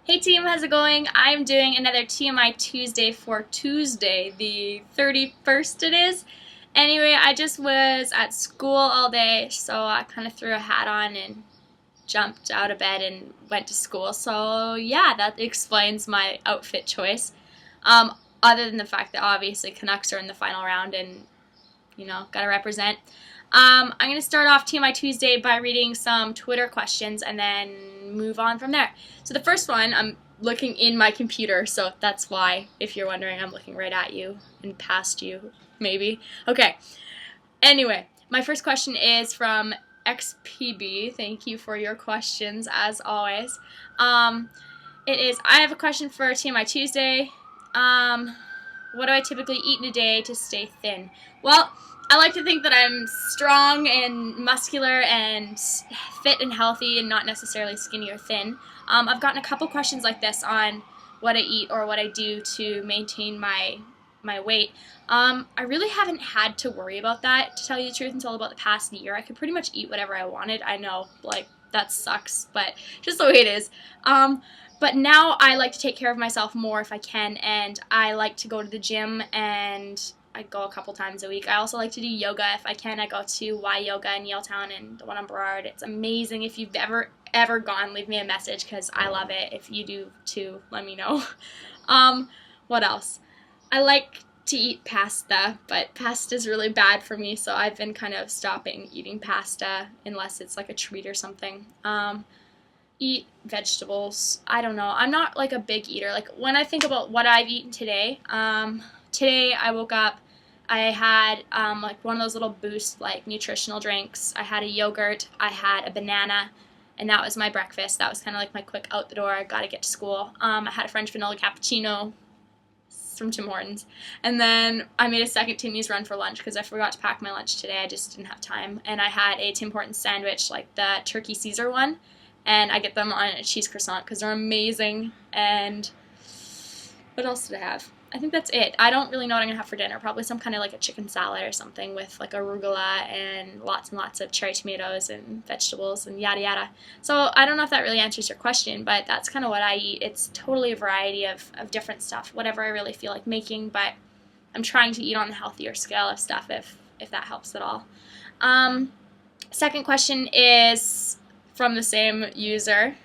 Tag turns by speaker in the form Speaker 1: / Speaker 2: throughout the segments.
Speaker 1: Hey team, how's it going? I'm doing another TMI Tuesday for Tuesday, the 31st it is. Anyway, I just was at school all day, so I kind of threw a hat on and jumped out of bed and went to school. So yeah, that explains my outfit choice. Other than the fact that obviously Canucks are in the final round and gotta represent. I'm going to start off TMI Tuesday by reading some Twitter questions and then move on from there. So the first one, I'm looking in my computer, so that's why, if you're wondering, I'm looking right at you and past you, maybe. Okay. Anyway, my first question is from XPB. Thank you for your questions, as always. It is, I have a question for TMI Tuesday. What do I typically eat in a day to stay thin? Well, I like to think that I'm strong and muscular and fit and healthy and not necessarily skinny or thin. I've gotten a couple questions like this on what I eat or what I do to maintain my weight. I really haven't had to worry about that, to tell you the truth, until about the past year. I could pretty much eat whatever I wanted. I know, like, that sucks, but just the way it is. But now I like to take care of myself more if I can, and I like to go to the gym, and I go a couple times a week. I also like to do yoga if I can. I go to Y Yoga in Yaletown and the one on Burrard. It's amazing. If you've ever gone, leave me a message because I love it. If you do too, let me know. What else? I like to eat pasta, but pasta is really bad for me, so I've been kind of stopping eating pasta unless it's like a treat or something. Eat vegetables. I don't know. I'm not like a big eater. Like when I think about what I've eaten today, today I woke up, I had like one of those little Boost like nutritional drinks. I had a yogurt, I had a banana, and that was my breakfast. That was kind of like my quick out the door. I got to get to school. I had a French vanilla cappuccino from Tim Hortons, and then I made a second Timmy's run for lunch because I forgot to pack my lunch today. I just didn't have time, and I had a Tim Hortons sandwich, like the turkey Caesar one. And I get them on a cheese croissant because they're amazing. And what else did I have? I think that's it. I don't really know what I'm going to have for dinner. Probably some kind of like a chicken salad or something with like arugula and lots of cherry tomatoes and vegetables and yada yada. So I don't know if that really answers your question, but that's kind of what I eat. It's totally a variety of different stuff, whatever I really feel like making, but I'm trying to eat on the healthier scale of stuff if that helps at all. Second question is from the same user.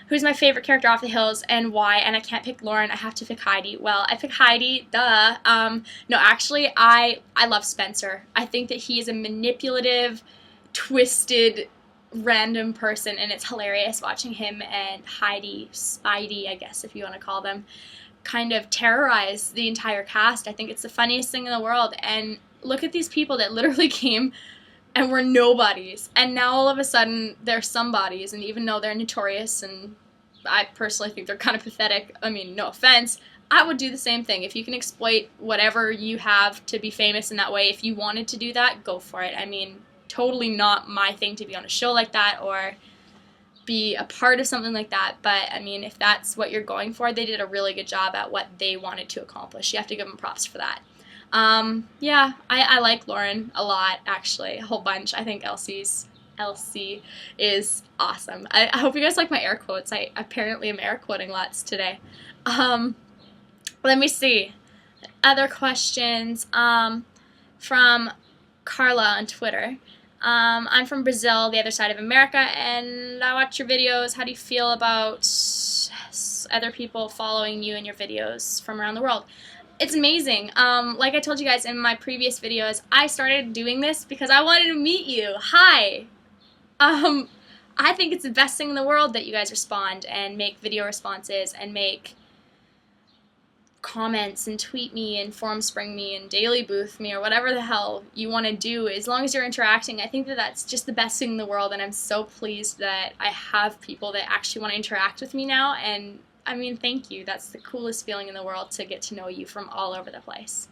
Speaker 1: Who's my favorite character off the hills and why? And I can't pick Lauren. I have to pick Heidi. Well, I pick Heidi. Duh. No, actually, I love Spencer. I think that he is a manipulative, twisted, random person, and it's hilarious watching him and Heidi, Spidey, I guess if you want to call them, kind of terrorize the entire cast. I think it's the funniest thing in the world. And look at these people that literally came and were nobodies, and now all of a sudden they're somebodies, and even though they're notorious, and I personally think they're kind of pathetic, I mean, no offense, I would do the same thing. If you can exploit whatever you have to be famous in that way, if you wanted to do that, go for it. I mean, totally not my thing to be on a show like that or be a part of something like that, but I mean, if that's what you're going for, they did a really good job at what they wanted to accomplish. You have to give them props for that. Yeah, I like Lauren a lot, actually, a whole bunch. I think Elsie is awesome. I hope you guys like my air quotes. I apparently am air quoting lots today. Let me see. Other questions, from Carla on Twitter. I'm from Brazil, the other side of America, and I watch your videos. How do you feel about other people following you in your videos from around the world? It's amazing. Like I told you guys in my previous videos, I started doing this because I wanted to meet you. Hi! I think it's the best thing in the world that you guys respond and make video responses and make comments and tweet me and forum spring me and daily booth me or whatever the hell you want to do. As long as you're interacting, I think that that's just the best thing in the world, and I'm so pleased that I have people that actually want to interact with me now, and I mean, thank you. That's the coolest feeling in the world, to get to know you from all over the place.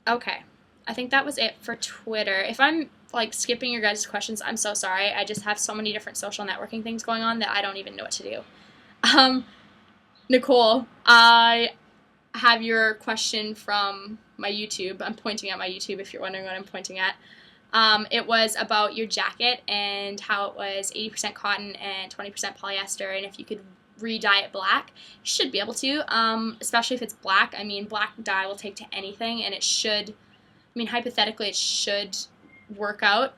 Speaker 1: Okay, I think that was it for Twitter. If I'm like skipping your guys' questions, I'm so sorry. I just have so many different social networking things going on that I don't even know what to do. Nicole, I have your question from my YouTube. I'm pointing at my YouTube if you're wondering what I'm pointing at. It was about your jacket and how it was 80% cotton and 20% polyester, and if you could re-dye it black, you should be able to, especially if it's black. I mean, black dye will take to anything, and it should, I mean, hypothetically, it should work out.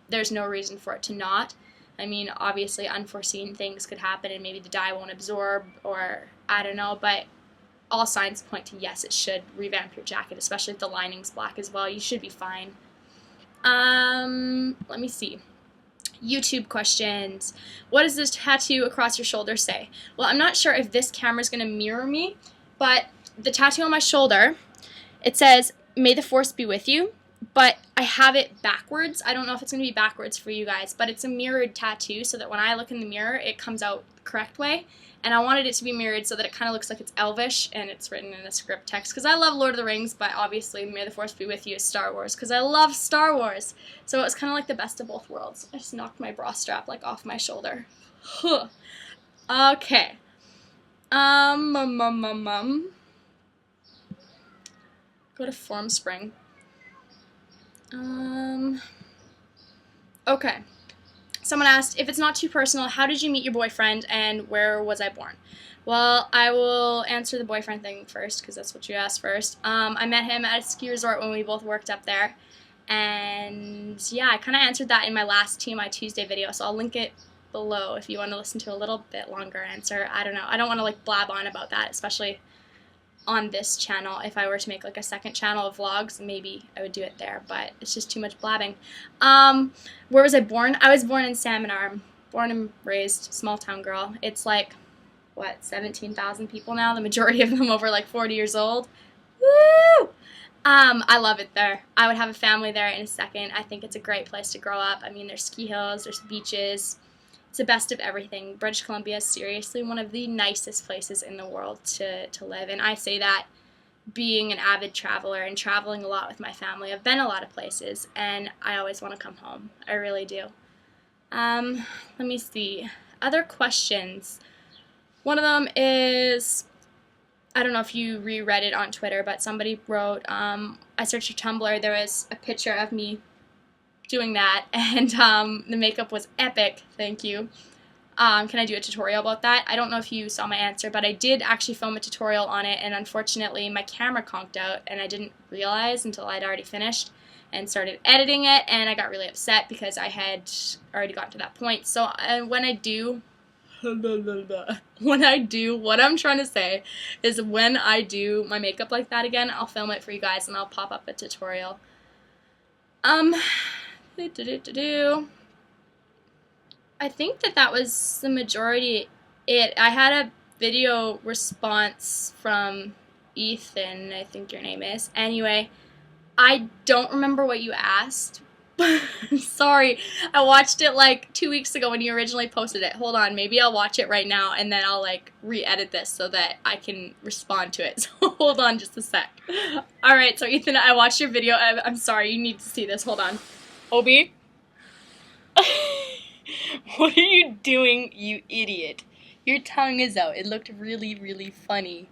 Speaker 1: There's no reason for it to not. I mean, obviously, unforeseen things could happen, and maybe the dye won't absorb, or I don't know, but all signs point to yes, it should revamp your jacket, especially if the lining's black as well. You should be fine. Let me see. YouTube questions. What does this tattoo across your shoulder say? Well, I'm not sure if this camera's going to mirror me, but the tattoo on my shoulder, it says, "May the force be with you," but I have it backwards. I don't know if it's going to be backwards for you guys, but it's a mirrored tattoo so that when I look in the mirror, it comes out the correct way. And I wanted it to be mirrored so that it kind of looks like it's Elvish and it's written in a script text. Because I love Lord of the Rings, but obviously May the Force be with you is Star Wars. Because I love Star Wars. So it was kind of like the best of both worlds. I just knocked my bra strap like off my shoulder. Huh. Okay. Go to Formspring. Okay. Someone asked, if it's not too personal, how did you meet your boyfriend and where was I born? Well, I will answer the boyfriend thing first because that's what you asked first. I met him at a ski resort when we both worked up there. And yeah, I kind of answered that in my last TMI Tuesday video, so I'll link it below if you want to listen to a little bit longer answer. I don't know. I don't want to like blab on about that, especially on this channel. If I were to make like a second channel of vlogs, maybe I would do it there, but it's just too much blabbing. Where was I born? I was born in Salmon Arm. Born and raised, small town girl. It's like, what, 17,000 people now? The majority of them over like 40 years old. Woo! I love it there. I would have a family there in a second. I think it's a great place to grow up. I mean, there's ski hills, there's beaches. It's the best of everything. British Columbia is seriously one of the nicest places in the world to live. And I say that being an avid traveler and traveling a lot with my family. I've been a lot of places, and I always want to come home. I really do. Let me see. Other questions. One of them is, I don't know if you reread it on Twitter, but somebody wrote, I searched your Tumblr, there was a picture of me doing that, and the makeup was epic. Thank you. Can I do a tutorial about that? I don't know if you saw my answer, but I did actually film a tutorial on it, and unfortunately my camera conked out, and I didn't realize until I'd already finished and started editing it, and I got really upset because I had already gotten to that point. So when I do, what I'm trying to say is when I do my makeup like that again, I'll film it for you guys, and I'll pop up a tutorial. I think that was the majority it. I had a video response from Ethan, I think your name is. Anyway, I don't remember what you asked. Sorry, I watched it like 2 weeks ago when you originally posted it. Hold on, maybe I'll watch it right now and then I'll like re-edit this so that I can respond to it. So hold on just a sec. Alright, so Ethan, I watched your video. I'm sorry, you need to see this. Hold on. Obi? What are you doing, you idiot? Your tongue is out. It looked really, really funny.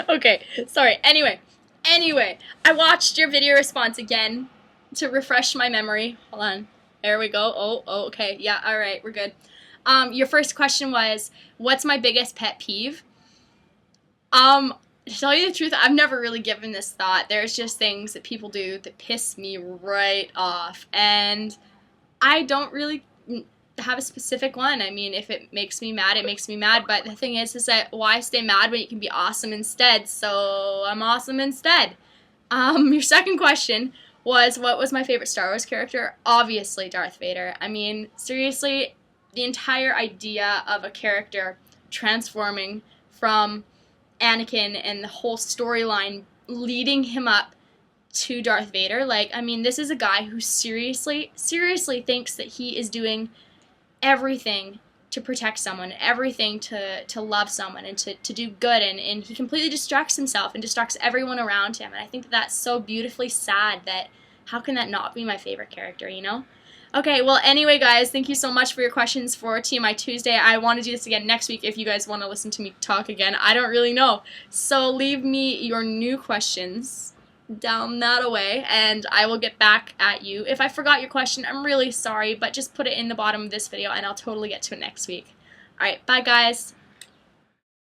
Speaker 1: Okay, sorry. Anyway, I watched your video response again to refresh my memory. Hold on. There we go. Oh, okay. Yeah, all right. We're good. Your first question was, what's my biggest pet peeve? To tell you the truth, I've never really given this thought. There's just things that people do that piss me right off, and I don't really have a specific one. I mean, if it makes me mad, it makes me mad, but the thing is that why stay mad when you can be awesome instead? So I'm awesome instead. Your second question was, what was my favorite Star Wars character? Obviously Darth Vader. I mean, seriously, the entire idea of a character transforming from Anakin and the whole storyline leading him up to Darth Vader, like, I mean, this is a guy who seriously thinks that he is doing everything to protect someone, everything to love someone and to do good, and he completely distracts himself and distracts everyone around him, and I think that that's so beautifully sad that how can that not be my favorite character, you know? Okay, well, anyway, guys, thank you so much for your questions for TMI Tuesday. I want to do this again next week if you guys want to listen to me talk again. I don't really know. So leave me your new questions down that away, and I will get back at you. If I forgot your question, I'm really sorry, but just put it in the bottom of this video, and I'll totally get to it next week. Alright, bye guys!